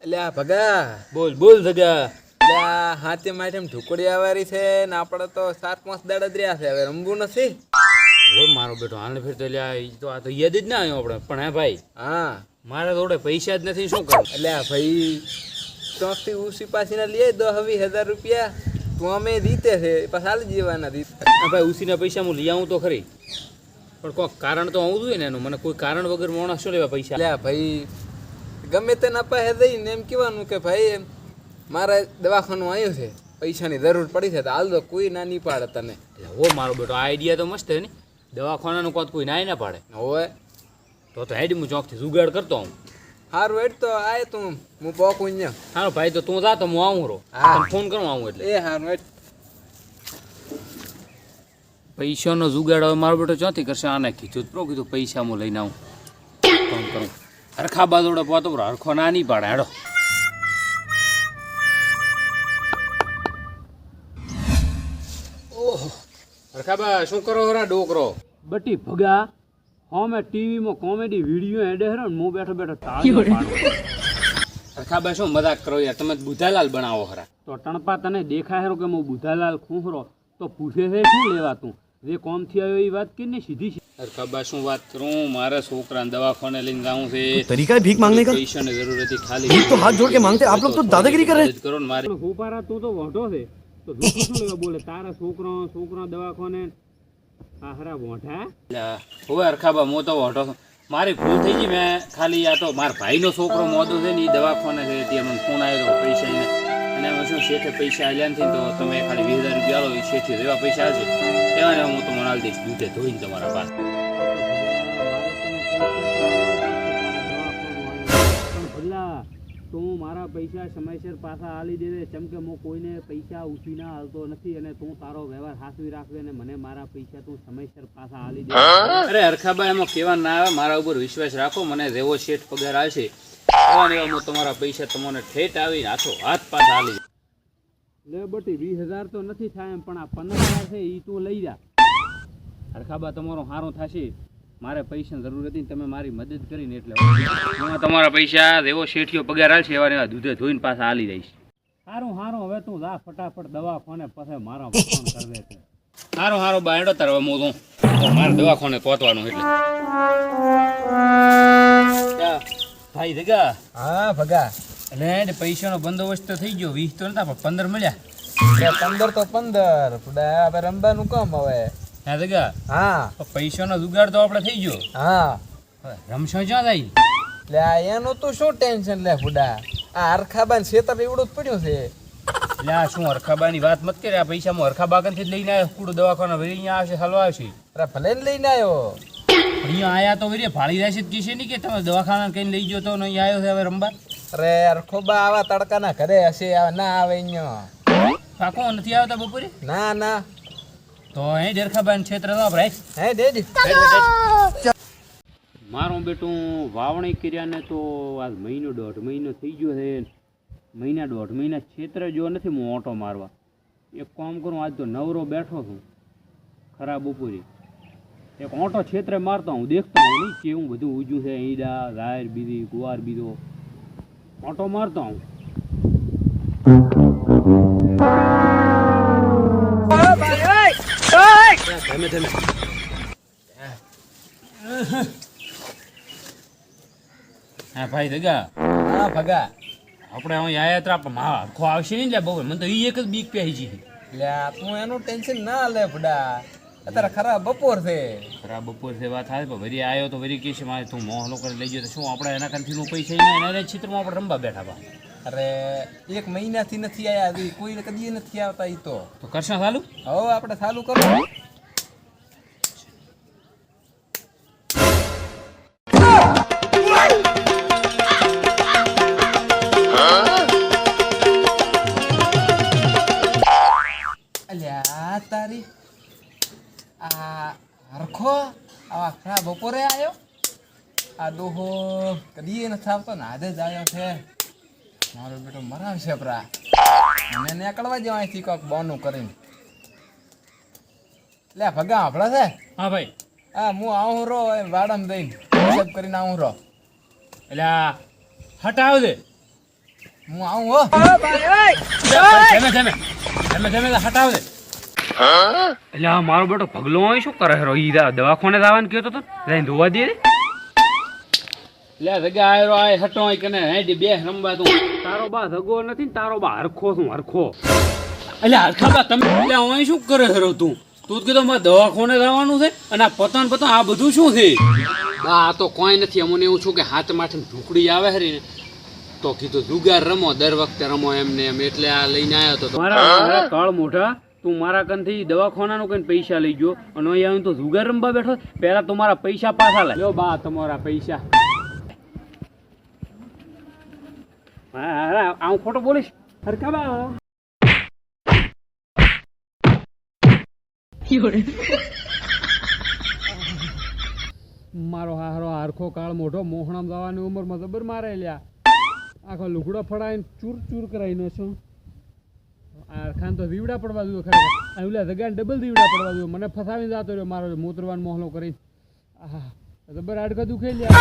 એટલે આ ભગા બોલ બોલ જગા. એટલે આ હાથે માઠેમ ઢુકડી આવારી છે ને આપણે તો 7-5 દાડા જ રહ્યા છે, હવે રમવું નથી. ઓય મારો બેટો હાલને ફેર તો લ્યા ઈ તો આ તો યાદ જ ના આવ્યો આપણે. પણ હે ભાઈ હા મારા જોડે પૈસા જ નથી, શું કરું? એટલે આ ભાઈ ચોકથી ઉસી પાસીના લઈએ 10,000 રૂપિયા તું અમે દીતે છે પાછા હાલી જીવાના દીત. આ ભાઈ ઉસીના પૈસા હું લઈ આવું તો ખરી, પણ કોઈ કારણ તો આવું જોઈએ ને એનું. મને કોઈ કારણ વગર મોણા શું લેવા પૈસા? એટલે આ ભાઈ ગમે તેને પાસે જઈને એમ કહેવાનું કે ભાઈ મારે દવાખાનું આવ્યું છે, પૈસાની જરૂર પડી છે તો હાલ દો, કોઈ ના નહીં પાડે તને. એટલે હો મારો બેટો આ આઈડિયા તો મસ્ત છે ને, દવાખાનાનું કોઈ નાય ના પાડે. હોય તો હેડી હું ચોકથી જુગાડ કરતો હું. સારું હેડ તો આય તું હું પોકું અહીંયા. હારો ભાઈ તો તું જા તો હું આવું રો. હા. તને ફોન કરું આવું એટલે. એ સારું હેડ. પૈસાનો જુગાડ હવે મારો બેટો ચોથી કરશે? આને કીધું પ્રો કીધું પૈસા હું લઈને આવું. ફોન કરું. હરખા બાજોડે પહોંચો બરો, હરખો ના નહીં પાડે. હેડો. ઓહો હરખાબા શું કરો હરા ડોકરો? બટી ભગા હા મેં ટીવીમાં કોમેડી વિડીયો એડે હરો ને હું બેઠો બેઠો તાળીઓ પાડું. હરખાબા શું મજાક કરો યાર, તમે બુધાલાલ બનાવો હરા. તો ટણપા તને દેખાય હરો કે હું બુધાલાલ ખૂંહરો તો પૂછે છે શું લેવા તું? જે કોમથી આવ્યો એ વાત કરીને સીધી. હરખાબા શું વાત કરું, મારા છોકરાને દવાખાને લઈને જાઉં છે. तरीका है भीख मांगने का। પૈસાની જરૂર હતી ખાલી. भीख तो हाथ जोड़ के मांगते, आप लोग तो दादागिरी कर रहे हैं। કરો ને મારે હોપારા તું તો વઢો છે તો જૂઠું શું લેવા બોલે? તારા છોકરો દવાખાને આ હરા વઢા હવે હરખાબા મો તો વઢો છું. મારી ભૂલ થઈ ગઈ. મેં ખાલી આ તો મારા ભાઈનો છોકરો મોદો છે ને એ દવાખાને છે, ત્યાં મને ફોન આવ્યો પૈસા એને, અને એમાં શું શેઠે પૈસા આલ્યા નથી તો તમે ખાલી 20,000 રૂપિયા આલો, એ શેઠે જેવા પૈસા આવશે એવા ને હું તો મને આલી દઈશ દૂધે ધોઈને તમારા પાસે. તું મારા પૈસા સમયસર પાછા આલી દેવે, જેમ કે હું કોઈને પૈસા ઉછી ના હાલતો નથી, અને તું તારો વ્યવહાર સાચવી રાખવે ને મને મારા પૈસા તું સમયસર પાછા આલી દે. અરે હરખાબા એમાં કેવા ના આવે, મારા ઉપર વિશ્વાસ રાખો. મને જેવો શેઠ પગાર આવશે એવા ને એવા હું તમારા પૈસા તમને ઠેઠ આવીને હાથ પાછા આલી લે. બટી 20,000 તો નથી થાય એમ, પણ આ 15,000 છે એ તું લઈ જા. હરખાબા તમારો સારો થશે. મારે પૈસાની જરૂર હતી, તમે મારી મદદ કરીને એટલે હું તમારા પૈસા એવો શેઠિયો પગાર આવશે એવા એવા દૂધે ધોઈને પાછા આલી દઈશ. સારું હવે તું જા ફટાફટ દવાખાને, પછી મારો ફોન કરી દે છે. સારું બાયડો તાર હું તો મારે દવાખાને પહોંચવાનું એટલે. ભાઈ જગા. હા ભગા એટલે પૈસાનો બંદોબસ્ત તો થઈ ગયો. 20 તો નતા પણ 15 મળ્યા. 15 તો 15 પુડા હવે રમવાનું કામ હવે. હા જગા. હા પૈસાનો જુગાડ તો આપણે થઈ ગયો. હા રમશો ક્યાં જાય? લે આ એનું તો શું ટેન્શન લે ફુડા, આ હરખાબાન છેતર એવડું જ પડ્યું છે. એટલે આ શું હરખાબાની વાત મત કરે. આ પૈસા હું હરખાબાગનથી જ લઈને આવ્યો. કુડું દવાખાના વળી અહીંયા આવશે, હાલવા આવશે. અરે ભલે ને લઈને આવ્યો. અહીંયા આયા તો વળી ભાળી રહેશે જ કહેશે નહીં કે તમે દવાખાના કઈ લઈ ગયો તો અહીંયા આવ્યો છે હવે રમવા. અરે હરખોબા આવા તડકાના ઘરે હશે, ના આવે અહીંયા. પાકો નથી આવતા બપોરે? ના તો હે હરખાબાન ક્ષેત્ર ભાઈ હે દેડી. મારું બેટું વાવણી કર્યાને તો આજ મહિનો 1.5 મહિનો થઈ ગયો છે. 1.5 મહિના ક્ષેત્ર જો નથી હું ઓટો મારવા. એક કામ કરું, આજ તો નવરો બેઠો છું ખરા બપોરે, એક ઓટો ક્ષેત્રે મારતો હું, દેખતો હું નહીં કેવું બધું ઊંચું છે. ઈડા ગાયર બીજી ગુવાર બીજો ઓટો મારતો હું. હા ભાઈ જગા. હા ભગા આપણે અહીં આયા હતા પણ હરખો આવશે નહીં લે બહુ. મને તો એ એક જ બીક પહેરી છે. લે તું એનું ટેન્શન ના લે ફુડા, અત્યારે ખરા બપોર છે. ખરાબ બપોર છે વાત થાય પણ વરી આવ્યો તો વરી કહેશે મારે તું મોહલો કરી લઈ ગયો તો શું આપણે એના કંથી પૈસા એના ચિત્રમાં આપણે રમવા બેઠા બા. અરે 1 મહિનાથી નથી આયા, કોઈ કદી નથી આવતા. ઈ તો કરશો ચાલુ? હવે આપણે ચાલુ કરો. અલ્યા તારી આ હરખો આવા ખરા બપોરે આવ્યો. આ દોહો કદી નથી આવતો ને આજે જ આવ્યો છે. મારો બેટો મરાવશે પ્રા, મને નીકળવા જ અહીંથી કોઈક બોનું કરીને. લે ભગા આપડા છે. હા ભાઈ. હા હું આવું રો વાડામાં જઈને હિસાબ કરીને આવું રો. એટલે હટાવ દે. હું આવું હો. હટાવ દે. એટલે આ મારો બેટો ભગલો હોય શું કરે હેરો ઈ દવાખાને જવાનું કહેતો તો જઈને ધોવા દે રે. લે જગ્યા આયરો આય હટો આય કને હેડી બે રમવા તું. તારો બા જગો નથી ને તારો બા હરખો છું હરખો. એટલે હરખા બા તમે એટલે હોય શું કરે હેરો તું જ કીધો મારે દવાખાને જવાનું છે અને આ પતન આ બધું શું છે? બા આ તો કોઈ નથી અમને એવું છું કે હાથ માથે ઢુકડી આવે હરી ને તો કીધું જુગાર રમો દર વખતે રમો એમને એમ એટલે આ લઈને આવ્યો તો. મારા કાળ મોઢા તું મારા કનથી દવાખાનાનું કઈ પૈસા લઈ ગયો અને અહીં આવીને તો જુગાર રમવા બેઠો. પહેલા તો મારા પૈસા પાછા લે. લ્યો બા તમારા પૈસા. હા આવું ખોટો બોલીશ હરખા બા. મારો હારો હરખો કાળ મોઢો મોહણામ જવાની ઉંમરમાં જબર મારે લ્યા. આખો લુગડો ફડાઈને ચૂર ચૂર કરાવીનો છું. ખાન તો દીવડા પડવા દો ખરેખર. ઓલા જગ્યાને ડબલ દીવડા પડવા દો. મને ફસાવીને જતો રહ્યો મારો મોતરવાન મોહલો કરી. જબર હાડકા દુખે લ્યા.